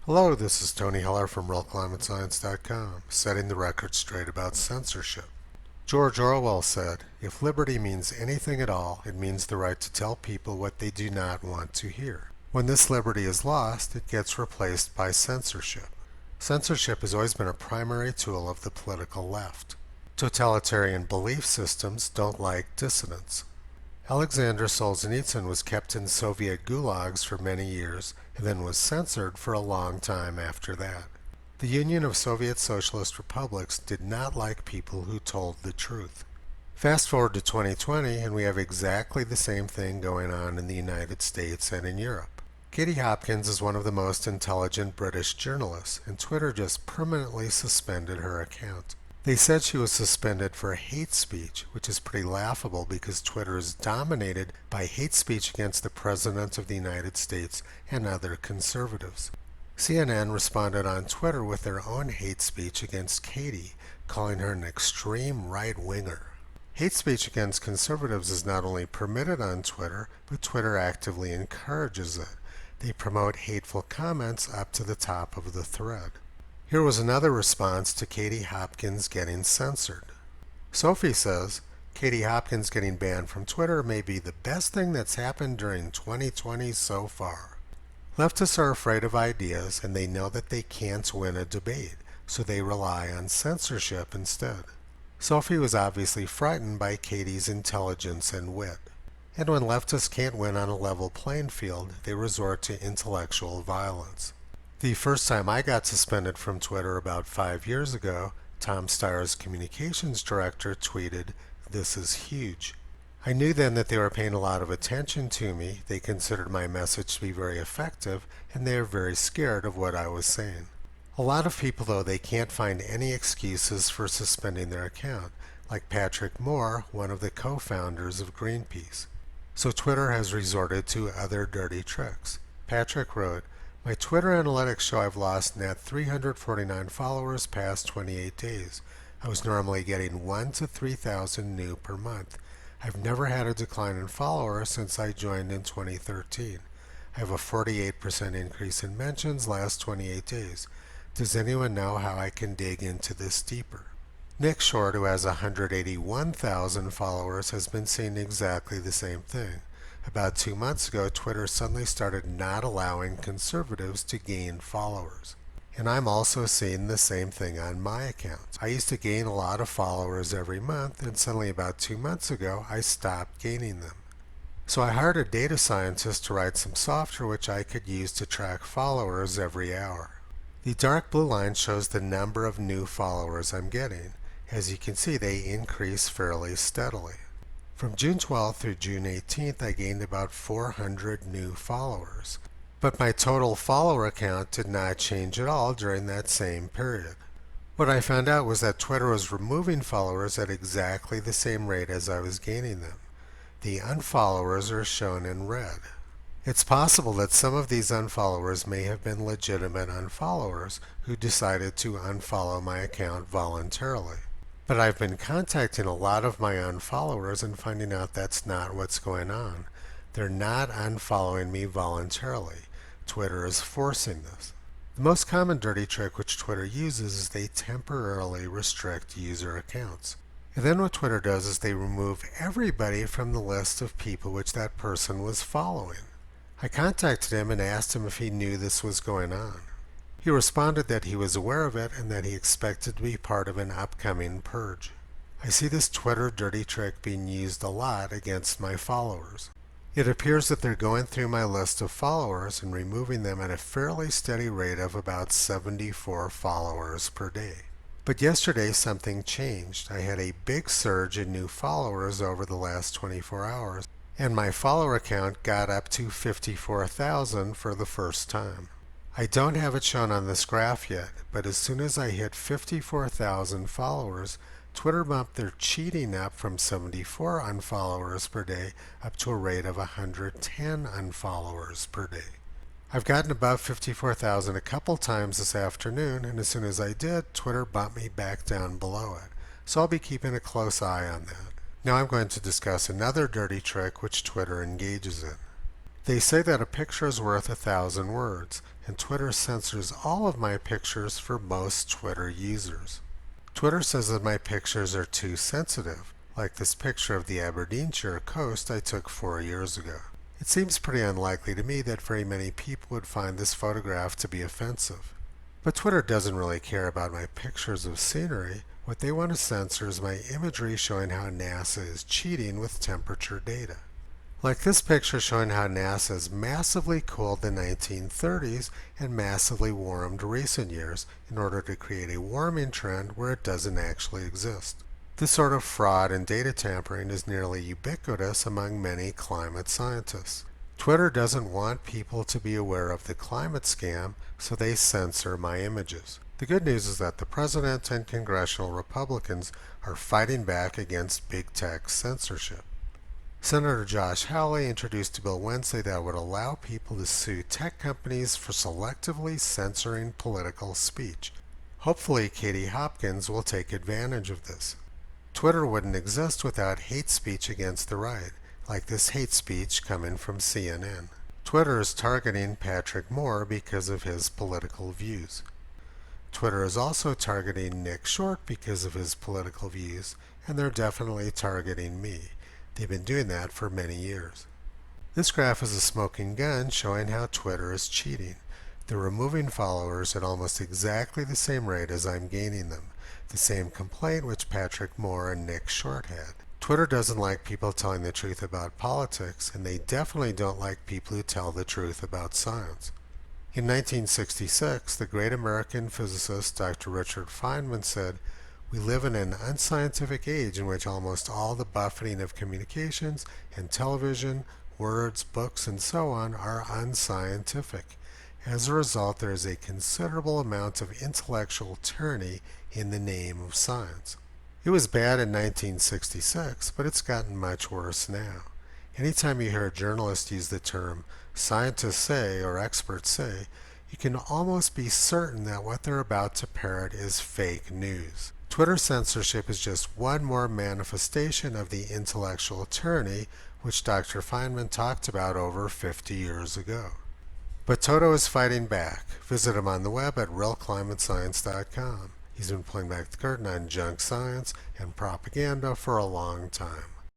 Hello, this is Tony Heller from RealClimateScience.com, setting the record straight about censorship. George Orwell said, "If liberty means anything at all, it means the right to tell people what they do not want to hear. When this liberty is lost, it gets replaced by censorship." Censorship has always been a primary tool of the political left. Totalitarian belief systems don't like dissidents. Alexander Solzhenitsyn was kept in Soviet gulags for many years and then was censored for a long time after that. The Union of Soviet Socialist Republics did not like people who told the truth. Fast forward to 2020 and we have exactly the same thing going on in the United States and in Europe. Katie Hopkins is one of the most intelligent British journalists, and Twitter just permanently suspended her account. They said she was suspended for hate speech, which is pretty laughable because Twitter is dominated by hate speech against the President of the United States and other conservatives. CNN responded on Twitter with their own hate speech against Katie, calling her an extreme right-winger. Hate speech against conservatives is not only permitted on Twitter, but Twitter actively encourages it. They promote hateful comments up to the top of the thread. Here was another response to Katie Hopkins getting censored. Sophie says, "Katie Hopkins getting banned from Twitter may be the best thing that's happened during 2020 so far." Leftists are afraid of ideas and they know that they can't win a debate, so they rely on censorship instead. Sophie was obviously frightened by Katie's intelligence and wit. And when leftists can't win on a level playing field, they resort to intellectual violence. The first time I got suspended from Twitter about 5 years ago, Tom Steyer's communications director tweeted, "This is huge." I knew then that they were paying a lot of attention to me, they considered my message to be very effective, and they are very scared of what I was saying. A lot of people, though, they can't find any excuses for suspending their account, like Patrick Moore, one of the co-founders of Greenpeace. So Twitter has resorted to other dirty tricks. Patrick wrote, "My Twitter analytics show I've lost net 349 followers past 28 days. I was normally getting 1 to 3,000 new per month. I've never had a decline in followers since I joined in 2013. I have a 48% increase in mentions last 28 days. Does anyone know how I can dig into this deeper?" Nick Short, who has 181,000 followers, has been seeing exactly the same thing. About 2 months ago, Twitter suddenly started not allowing conservatives to gain followers. And I'm also seeing the same thing on my account. I used to gain a lot of followers every month, and suddenly about 2 months ago, I stopped gaining them. So I hired a data scientist to write some software which I could use to track followers every hour. The dark blue line shows the number of new followers I'm getting. As you can see, they increase fairly steadily. From June 12th through June 18th, I gained about 400 new followers. But my total follower count did not change at all during that same period. What I found out was that Twitter was removing followers at exactly the same rate as I was gaining them. The unfollowers are shown in red. It's possible that some of these unfollowers may have been legitimate unfollowers who decided to unfollow my account voluntarily. But I've been contacting a lot of my unfollowers and finding out that's not what's going on. They're not unfollowing me voluntarily. Twitter is forcing this. The most common dirty trick which Twitter uses is they temporarily restrict user accounts. And then what Twitter does is they remove everybody from the list of people which that person was following. I contacted him and asked him if he knew this was going on. He responded that he was aware of it and that he expected to be part of an upcoming purge. I see this Twitter dirty trick being used a lot against my followers. It appears that they're going through my list of followers and removing them at a fairly steady rate of about 74 followers per day. But yesterday something changed. I had a big surge in new followers over the last 24 hours, and my follower count got up to 54,000 for the first time. I don't have it shown on this graph yet, but as soon as I hit 54,000 followers, Twitter bumped their cheating up from 74 unfollowers per day up to a rate of 110 unfollowers per day. I've gotten above 54,000 a couple times this afternoon, and as soon as I did, Twitter bumped me back down below it. So I'll be keeping a close eye on that. Now I'm going to discuss another dirty trick which Twitter engages in. They say that a picture is worth 1,000 words, and Twitter censors all of my pictures for most Twitter users. Twitter says that my pictures are too sensitive, like this picture of the Aberdeenshire coast I took 4 years ago. It seems pretty unlikely to me that very many people would find this photograph to be offensive. But Twitter doesn't really care about my pictures of scenery. What they want to censor is my imagery showing how NASA is cheating with temperature data. Like this picture showing how NASA has massively cooled the 1930s and massively warmed recent years in order to create a warming trend where it doesn't actually exist. This sort of fraud and data tampering is nearly ubiquitous among many climate scientists. Twitter doesn't want people to be aware of the climate scam, so they censor my images. The good news is that the president and congressional Republicans are fighting back against big tech censorship. Senator Josh Hawley introduced a bill Wednesday that would allow people to sue tech companies for selectively censoring political speech. Hopefully, Katie Hopkins will take advantage of this. Twitter wouldn't exist without hate speech against the right, like this hate speech coming from CNN. Twitter is targeting Patrick Moore because of his political views. Twitter is also targeting Nick Short because of his political views, and they're definitely targeting me. They've been doing that for many years. This graph is a smoking gun showing how Twitter is cheating. They're removing followers at almost exactly the same rate as I'm gaining them, the same complaint which Patrick Moore and Nick Short had. Twitter doesn't like people telling the truth about politics, and they definitely don't like people who tell the truth about science. In 1966, the great American physicist Dr. Richard Feynman said, "We live in an unscientific age in which almost all the buffeting of communications and television, words, books, and so on are unscientific. As a result, there is a considerable amount of intellectual tyranny in the name of science." It was bad in 1966, but it's gotten much worse now. Anytime you hear a journalist use the term scientists say or experts say, you can almost be certain that what they're about to parrot is fake news. Twitter censorship is just one more manifestation of the intellectual tyranny which Dr. Feynman talked about over 50 years ago. But Toto is fighting back. Visit him on the web at realclimatescience.com. He's been pulling back the curtain on junk science and propaganda for a long time.